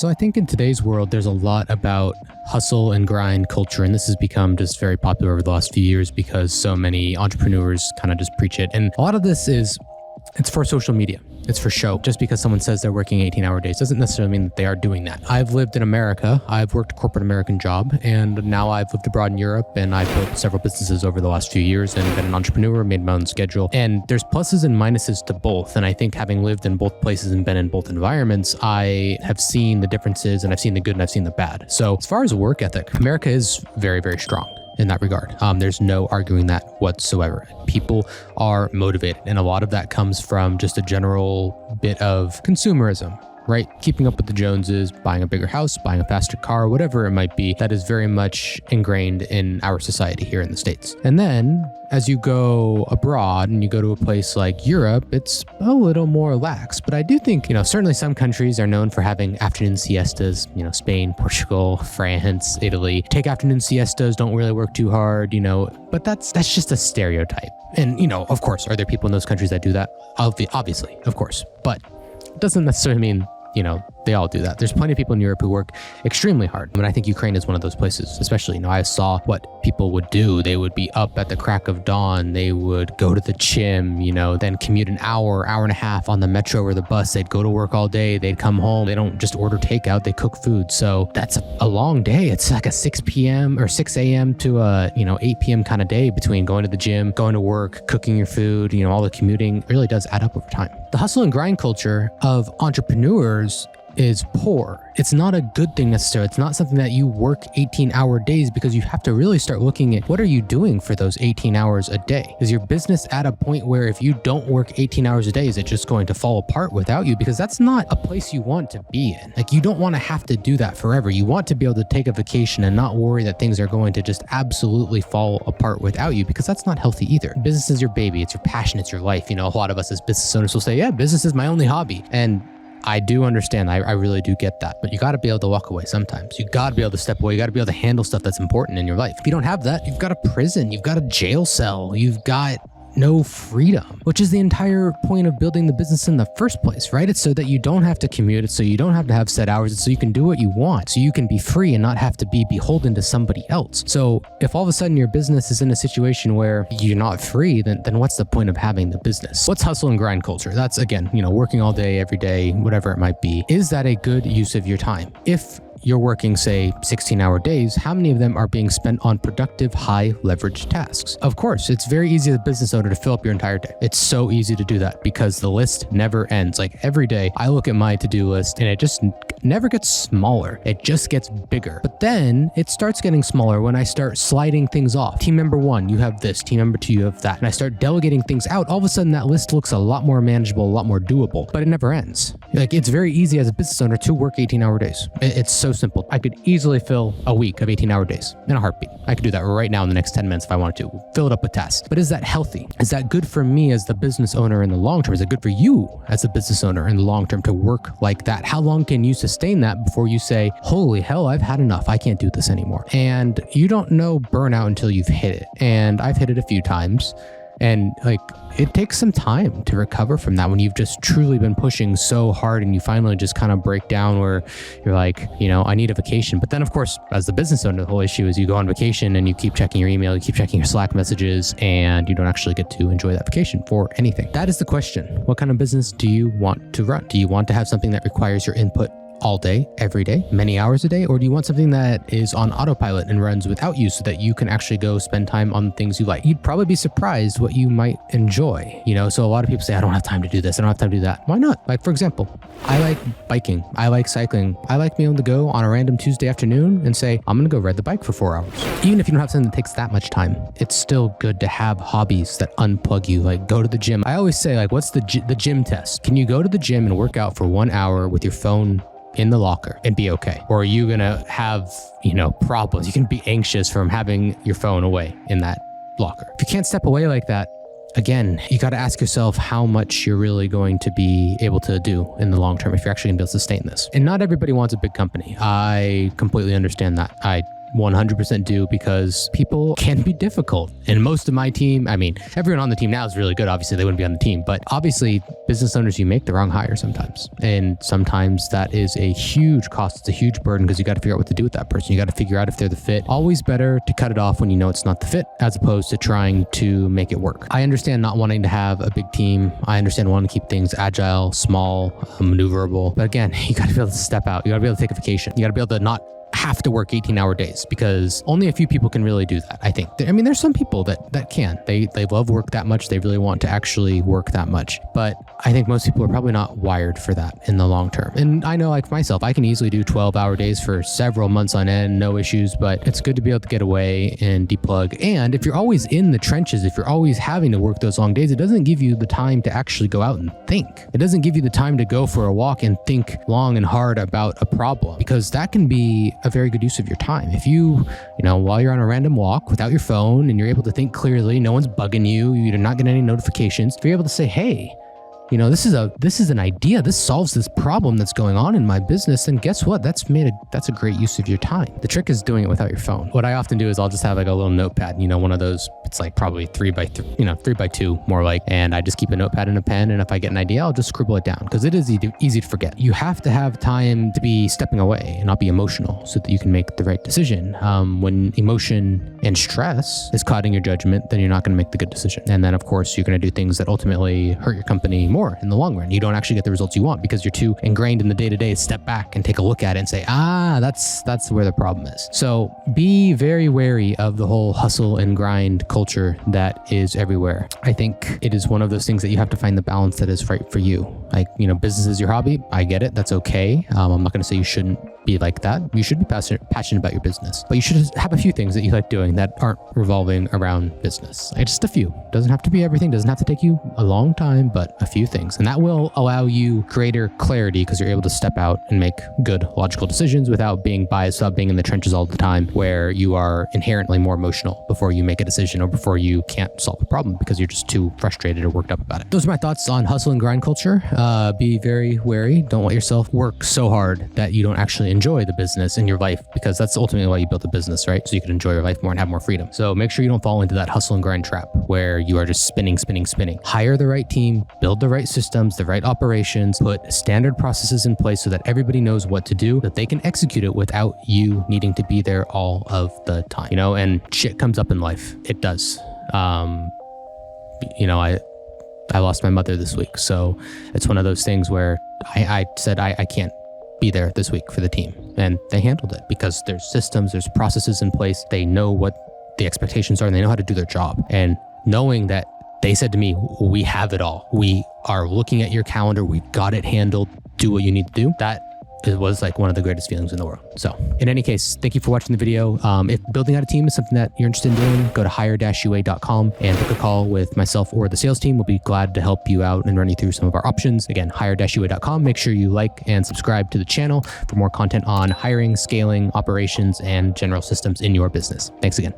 So I think in today's world, there's a lot about hustle and grind culture, and this has become just very popular over the last few years because so many entrepreneurs kind of just preach it. And a lot of this it's for social media. It's for show. Just because someone says they're working 18-hour days doesn't necessarily mean that they are doing that. I've lived in America. I've worked a corporate American job, and now I've lived abroad in Europe, and I've built several businesses over the last few years and been an entrepreneur, made my own schedule. And there's pluses and minuses to both. And I think having lived in both places and been in both environments, I have seen the differences, and I've seen the good and I've seen the bad. So as far as work ethic, America is very, very strong in that regard. There's no arguing that whatsoever. People are motivated, and a lot of that comes from just a general bit of consumerism, right? Keeping up with the Joneses, buying a bigger house, buying a faster car, whatever it might be, that is very much ingrained in our society here in the States. And then as you go abroad and you go to a place like Europe, it's a little more lax. But I do think, certainly some countries are known for having afternoon siestas, Spain, Portugal, France, Italy. Take afternoon siestas, don't really work too hard, but that's just a stereotype. And, of course, are there people in those countries that do that? Obviously, of course. But it doesn't necessarily mean they all do that. There's plenty of people in Europe who work extremely hard. I think Ukraine is one of those places, especially, I saw what people would do. They would be up at the crack of dawn. They would go to the gym, then commute an hour and a half on the metro or the bus. They'd go to work all day. They'd come home. They don't just order takeout. They cook food. So that's a long day. It's like a 6 p.m. or 6 a.m. to a, 8 p.m. kind of day between going to the gym, going to work, cooking your food, all the commuting really does add up over time. The hustle and grind culture of entrepreneurs is poor. It's not a good thing necessarily. It's not something that you work 18-hour days, because you have to really start looking at what are you doing for those 18 hours a day? Is your business at a point where if you don't work 18 hours a day, is it just going to fall apart without you? Because that's not a place you want to be in. You don't want to have to do that forever. You want to be able to take a vacation and not worry that things are going to just absolutely fall apart without you, because that's not healthy either. Business is your baby. It's your passion. It's your life. A lot of us as business owners will say, yeah, business is my only hobby. And I do understand. I really do get that. But you got to be able to walk away sometimes. You got to be able to step away. You got to be able to handle stuff that's important in your life. If you don't have that, you've got a prison. You've got a jail cell. You've got no freedom, which is the entire point of building the business in the first place, right? It's so that you don't have to commute. It's so you don't have to have set hours. It's so you can do what you want. So you can be free and not have to be beholden to somebody else. So if all of a sudden your business is in a situation where you're not free, then what's the point of having the business? What's hustle and grind culture? That's, again, working all day, every day, whatever it might be. Is that a good use of your time? If you're working, say, 16-hour days, how many of them are being spent on productive, high leverage tasks? Of course, it's very easy as a business owner to fill up your entire day. It's so easy to do that because the list never ends. Every day I look at my to-do list and it just never gets smaller. It just gets bigger. But then it starts getting smaller when I start sliding things off. Team member 1, you have this. Team member 2, you have that. And I start delegating things out. All of a sudden that list looks a lot more manageable, a lot more doable, but it never ends. It's very easy as a business owner to work 18-hour days. It's so simple. I could easily fill a week of 18-hour days in a heartbeat. I could do that right now in the next 10 minutes if I wanted to. Fill it up with tasks. But is that healthy? Is that good for me as the business owner in the long term? Is it good for you as a business owner in the long term to work like that? How long can you sustain that before you say, holy hell, I've had enough. I can't do this anymore. And you don't know burnout until you've hit it. And I've hit it a few times. And it takes some time to recover from that when you've just truly been pushing so hard and you finally just kind of break down where you're like, I need a vacation. But then of course, as the business owner, the whole issue is you go on vacation and you keep checking your email, you keep checking your Slack messages, and you don't actually get to enjoy that vacation for anything. That is the question. What kind of business do you want to run? Do you want to have something that requires your input all day, every day, many hours a day? Or do you want something that is on autopilot and runs without you so that you can actually go spend time on things you like? You'd probably be surprised what you might enjoy. So a lot of people say, I don't have time to do this. I don't have time to do that. Why not? For example, I like biking. I like cycling. I like being able to go on a random Tuesday afternoon and say, I'm going to go ride the bike for 4 hours. Even if you don't have something that takes that much time, it's still good to have hobbies that unplug you. Go to the gym. I always say, what's the gym test? Can you go to the gym and work out for 1 hour with your phone in the locker and be okay? Or are you gonna have, problems? You can be anxious from having your phone away in that locker. If you can't step away like that, again, you got to ask yourself how much you're really going to be able to do in the long term if you're actually gonna be able to sustain this. And not everybody wants a big company. I completely understand that. I 100% do, because people can be difficult. And most of my team, I mean, everyone on the team now is really good. Obviously, they wouldn't be on the team. But obviously, business owners, you make the wrong hire sometimes. And sometimes that is a huge cost. It's a huge burden because you got to figure out what to do with that person. You got to figure out if they're the fit. Always better to cut it off when you know it's not the fit, as opposed to trying to make it work. I understand not wanting to have a big team. I understand wanting to keep things agile, small, maneuverable. But again, you got to be able to step out. You got to be able to take a vacation. You got to be able to not have to work 18-hour days, because only a few people can really do that, I think. I mean, there's some people that can. They love work that much. They really want to actually work that much. But I think most people are probably not wired for that in the long term. And I know, like myself, I can easily do 12-hour days for several months on end, no issues, but it's good to be able to get away and deplug. And if you're always in the trenches, if you're always having to work those long days, it doesn't give you the time to actually go out and think. It doesn't give you the time to go for a walk and think long and hard about a problem, because that can be a very good use of your time. If you while you're on a random walk without your phone and you're able to think clearly, no one's bugging you, you're not getting any notifications, if you're able to say, hey, this is an idea, this solves this problem that's going on in my business, then guess what? That's a great use of your time. The trick is doing it without your phone. What I often do is I'll just have like a little notepad, one of those, it's like probably 3x2 more like, and I just keep a notepad and a pen, and if I get an idea, I'll just scribble it down, because it is easy to forget. You have to have time to be stepping away and not be emotional so that you can make the right decision. When emotion and stress is clouding your judgment, then you're not going to make the good decision. And then of course you're going to do things that ultimately hurt your company more in the long run. You don't actually get the results you want because you're too ingrained in the day-to-day. Step back and take a look at it and say, that's where the problem is. So be very wary of the whole hustle and grind culture that is everywhere. I think it is one of those things that you have to find the balance that is right for you. Like, business is your hobby. I get it. That's okay. I'm not going to say you shouldn't be like that. You should be passionate about your business, but you should have a few things that you like doing that aren't revolving around business. Just a few. Doesn't have to be everything. Doesn't have to take you a long time, but a few things. And that will allow you greater clarity because you're able to step out and make good, logical decisions without being biased, without being in the trenches all the time, where you are inherently more emotional before you make a decision or before you can't solve a problem because you're just too frustrated or worked up about it. Those are my thoughts on hustle and grind culture. Be very wary. Don't let yourself work so hard that you don't actually enjoy the business in your life, because that's ultimately why you built a business, right? So you can enjoy your life more and have more freedom. So make sure you don't fall into that hustle and grind trap where you are just spinning. Hire the right team, build the right systems, the right operations, put standard processes in place so that everybody knows what to do, that they can execute it without you needing to be there all of the time. And shit comes up in life. It does. I lost my mother this week. So it's one of those things where I said I can't be there this week for the team. And they handled it because there's systems, there's processes in place. They know what the expectations are and they know how to do their job. And knowing that they said to me, we have it all. We are looking at your calendar. We've got it handled. Do what you need to do. That was like one of the greatest feelings in the world. So in any case, thank you for watching the video. If building out a team is something that you're interested in doing, go to hire-ua.com and book a call with myself or the sales team. We'll be glad to help you out and run you through some of our options. Again, hire-ua.com. Make sure you like and subscribe to the channel for more content on hiring, scaling, operations, and general systems in your business. Thanks again.